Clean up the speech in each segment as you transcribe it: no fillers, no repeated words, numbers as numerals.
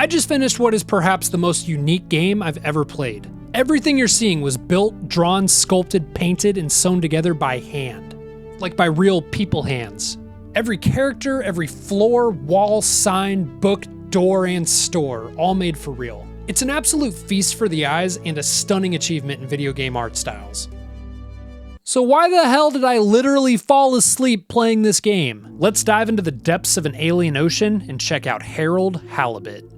I just finished what is perhaps the most unique game I've ever played. Everything you're seeing was built, drawn, sculpted, painted, and sewn together by hand. Like by real people hands. Every character, every floor, wall, sign, book, door, and store, all made for real. It's an absolute feast for the eyes and a stunning achievement in video game art styles. So why the hell did I literally fall asleep playing this game? Let's dive into the depths of an alien ocean and check out Harold Halibut.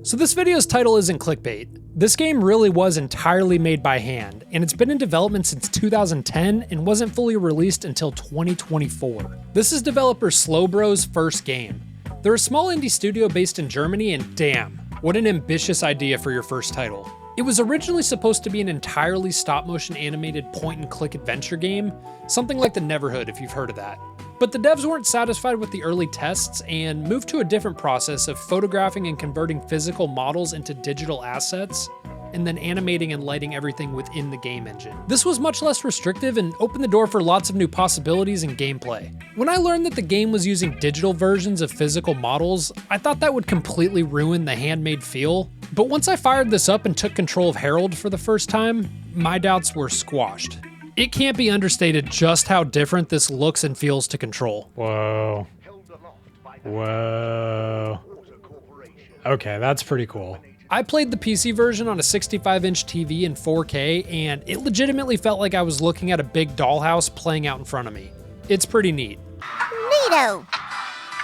So this video's title isn't clickbait. This game really was entirely made by hand, and it's been in development since 2010 and wasn't fully released until 2024. This is developer Slowbro's first game. They're a small indie studio based in Germany, and damn, what an ambitious idea for your first title. It was originally supposed to be an entirely stop-motion animated point-and-click adventure game, something like the Neverhood if you've heard of that. But the devs weren't satisfied with the early tests and moved to a different process of photographing and converting physical models into digital assets, and then animating and lighting everything within the game engine. This was much less restrictive and opened the door for lots of new possibilities in gameplay. When I learned that the game was using digital versions of physical models, I thought that would completely ruin the handmade feel, but once I fired this up and took control of Harold for the first time, my doubts were squashed. It can't be understated just how different this looks and feels to control. Whoa. Whoa. Okay, that's pretty cool. I played the PC version on a 65-inch TV in 4K, and it legitimately felt like I was looking at a big dollhouse playing out in front of me. It's pretty neat. Neato!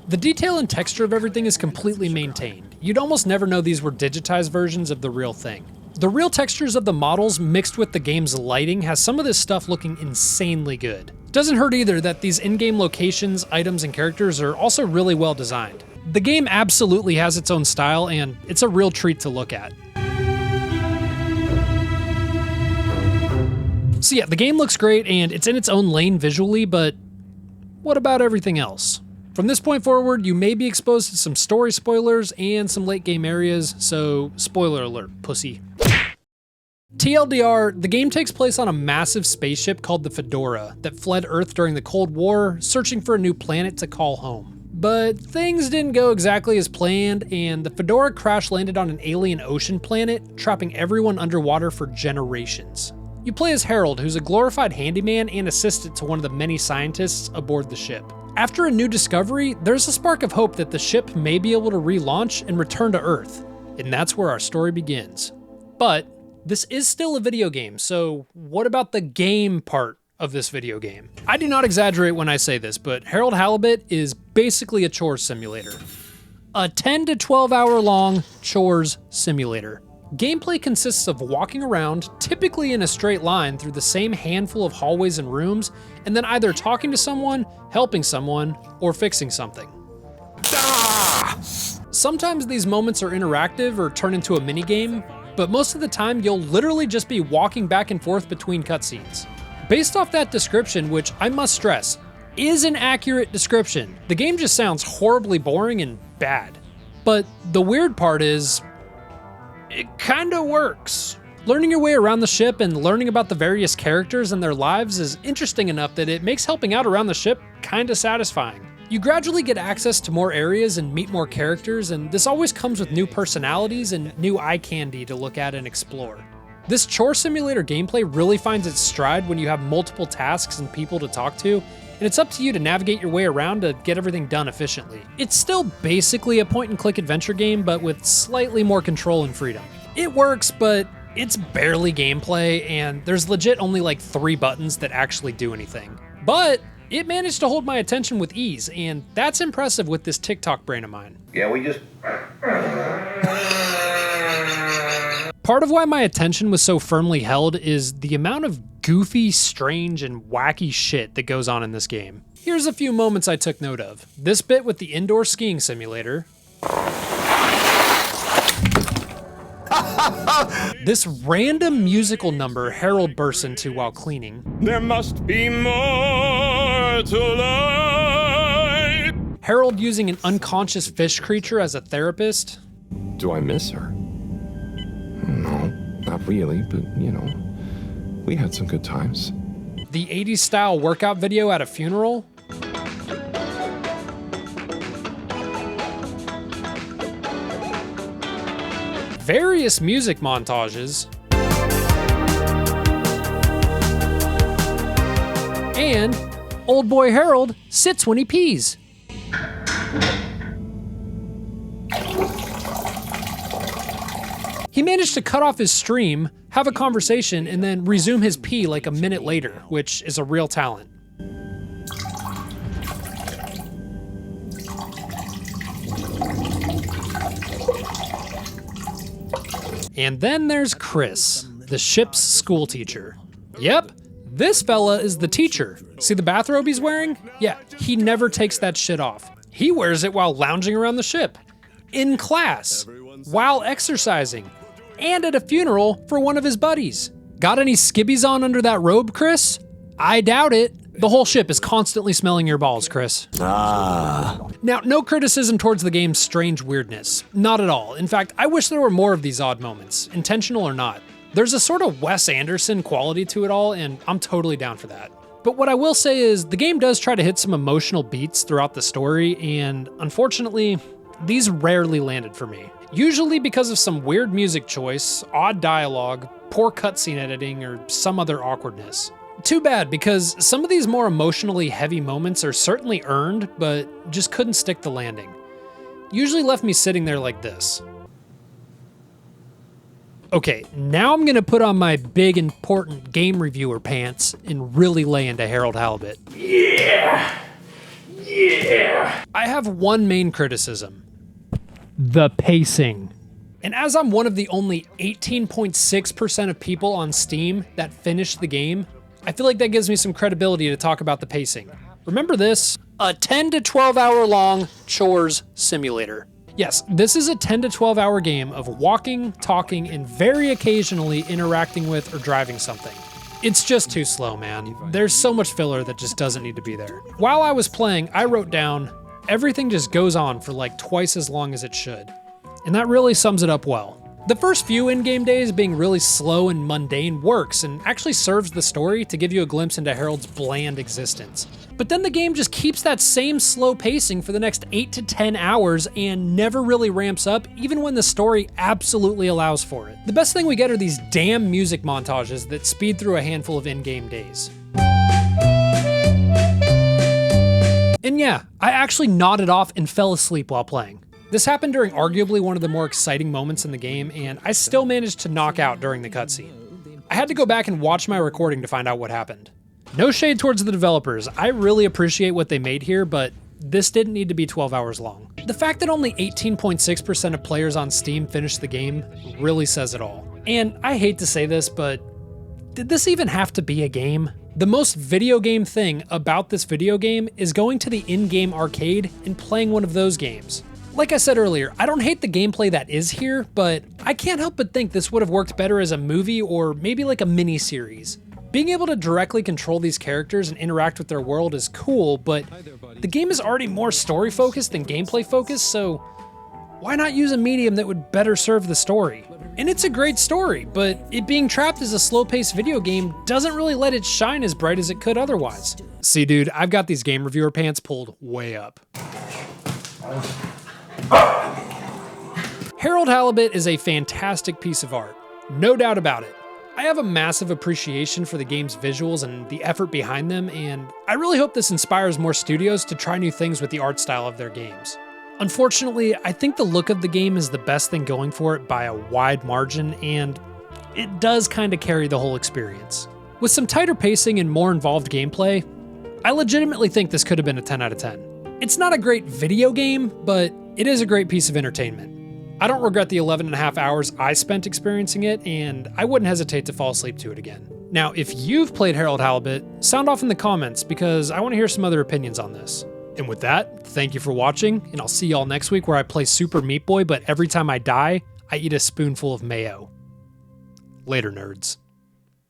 The detail and texture of everything is completely maintained. You'd almost never know these were digitized versions of the real thing. The real textures of the models mixed with the game's lighting has some of this stuff looking insanely good. Doesn't hurt either that these in-game locations, items, and characters are also really well designed. The game absolutely has its own style, and it's a real treat to look at. So yeah, the game looks great and it's in its own lane visually, but what about everything else? From this point forward, you may be exposed to some story spoilers and some late game areas, so spoiler alert, pussy. TLDR, the game takes place on a massive spaceship called the Fedora that fled Earth during the Cold War, searching for a new planet to call home. But things didn't go exactly as planned, and the Fedora crash landed on an alien ocean planet, trapping everyone underwater for generations. You play as Harold, who's a glorified handyman and assistant to one of the many scientists aboard the ship. After a new discovery, there's a spark of hope that the ship may be able to relaunch and return to Earth, and that's where our story begins. But this is still a video game, so what about the game part of this video game? I do not exaggerate when I say this, but Harold Halibut is basically a chores simulator. A 10 to 12 hour long chores simulator. Gameplay consists of walking around, typically in a straight line through the same handful of hallways and rooms, and then either talking to someone, helping someone, or fixing something. Sometimes these moments are interactive or turn into a minigame, but most of the time you'll literally just be walking back and forth between cutscenes. Based off that description, which I must stress, is an accurate description, the game just sounds horribly boring and bad. But the weird part is, it kinda works. Learning your way around the ship and learning about the various characters and their lives is interesting enough that it makes helping out around the ship kinda satisfying. You gradually get access to more areas and meet more characters, and this always comes with new personalities and new eye candy to look at and explore. This chore simulator gameplay really finds its stride when you have multiple tasks and people to talk to, and it's up to you to navigate your way around to get everything done efficiently. It's still basically a point-and-click adventure game, but with slightly more control and freedom. It works, but it's barely gameplay, and there's legit only like 3 buttons that actually do anything. But it managed to hold my attention with ease, and that's impressive with this TikTok brain of mine. Yeah, we just... Part of why my attention was so firmly held is the amount of goofy, strange, and wacky shit that goes on in this game. Here's a few moments I took note of. This bit with the indoor skiing simulator. This random musical number Harold bursts into while cleaning. There must be more to life. Harold using an unconscious fish creature as a therapist. Do I miss her? No, not really, but you know, we had some good times. The 80s style workout video at a funeral. various music montages, and old boy Harold sits when he pees. He managed to cut off his stream, have a conversation, and then resume his pee like a minute later, which is a real talent. And then there's Chris, the ship's school teacher. Yep, this fella is the teacher. See the bathrobe he's wearing? Yeah, he never takes that shit off. He wears it while lounging around the ship, in class, while exercising, and at a funeral for one of his buddies. Got any skibbies on under that robe, Chris? I doubt it. The whole ship is constantly smelling your balls, Chris. Now, no criticism towards the game's strange weirdness. Not at all. In fact, I wish there were more of these odd moments, intentional or not. There's a sort of Wes Anderson quality to it all, and I'm totally down for that. But what I will say is, the game does try to hit some emotional beats throughout the story, and unfortunately, these rarely landed for me. Usually because of some weird music choice, odd dialogue, poor cutscene editing, or some other awkwardness. Too bad, because some of these more emotionally heavy moments are certainly earned, but just couldn't stick the landing. Usually left me sitting there like this. Okay, now I'm gonna put on my big important game reviewer pants and really lay into Harold Halibut. Yeah! I have one main criticism. The pacing. And as I'm one of the only 18.6% of people on Steam that finished the game, I feel like that gives me some credibility to talk about the pacing. Remember this? A 10 to 12 hour long chores simulator. Yes, this is a 10 to 12 hour game of walking, talking, and very occasionally interacting with or driving something. It's just too slow, man. There's so much filler that just doesn't need to be there. While I was playing, I wrote down, everything just goes on for like twice as long as it should. And that really sums it up well. The first few in-game days being really slow and mundane works and actually serves the story to give you a glimpse into Harold's bland existence. But then the game just keeps that same slow pacing for the next 8 to 10 hours and never really ramps up, even when the story absolutely allows for it. The best thing we get are these damn music montages that speed through a handful of in-game days. And yeah, I actually nodded off and fell asleep while playing. This happened during arguably one of the more exciting moments in the game, and I still managed to knock out during the cutscene. I had to go back and watch my recording to find out what happened. No shade towards the developers, I really appreciate what they made here, but this didn't need to be 12 hours long. The fact that only 18.6% of players on Steam finished the game really says it all. And I hate to say this, but did this even have to be a game? The most video game thing about this video game is going to the in-game arcade and playing one of those games. Like I said earlier, I don't hate the gameplay that is here, but I can't help but think this would have worked better as a movie or maybe like a mini-series. Being able to directly control these characters and interact with their world is cool, but the game is already more story-focused than gameplay-focused, so why not use a medium that would better serve the story? And it's a great story, but it being trapped as a slow-paced video game doesn't really let it shine as bright as it could otherwise. See, dude, I've got these game reviewer pants pulled way up. Harold Halibut is a fantastic piece of art, no doubt about it. I have a massive appreciation for the game's visuals and the effort behind them, and I really hope this inspires more studios to try new things with the art style of their games. Unfortunately, I think the look of the game is the best thing going for it by a wide margin, and it does kind of carry the whole experience. With some tighter pacing and more involved gameplay, I legitimately think this could have been a 10 out of 10. It's not a great video game, but it is a great piece of entertainment. I don't regret the 11.5 hours I spent experiencing it, and I wouldn't hesitate to fall asleep to it again. Now, if you've played Harold Halibut, sound off in the comments because I want to hear some other opinions on this. And with that, thank you for watching, and I'll see y'all next week where I play Super Meat Boy, but every time I die, I eat a spoonful of mayo. Later, nerds.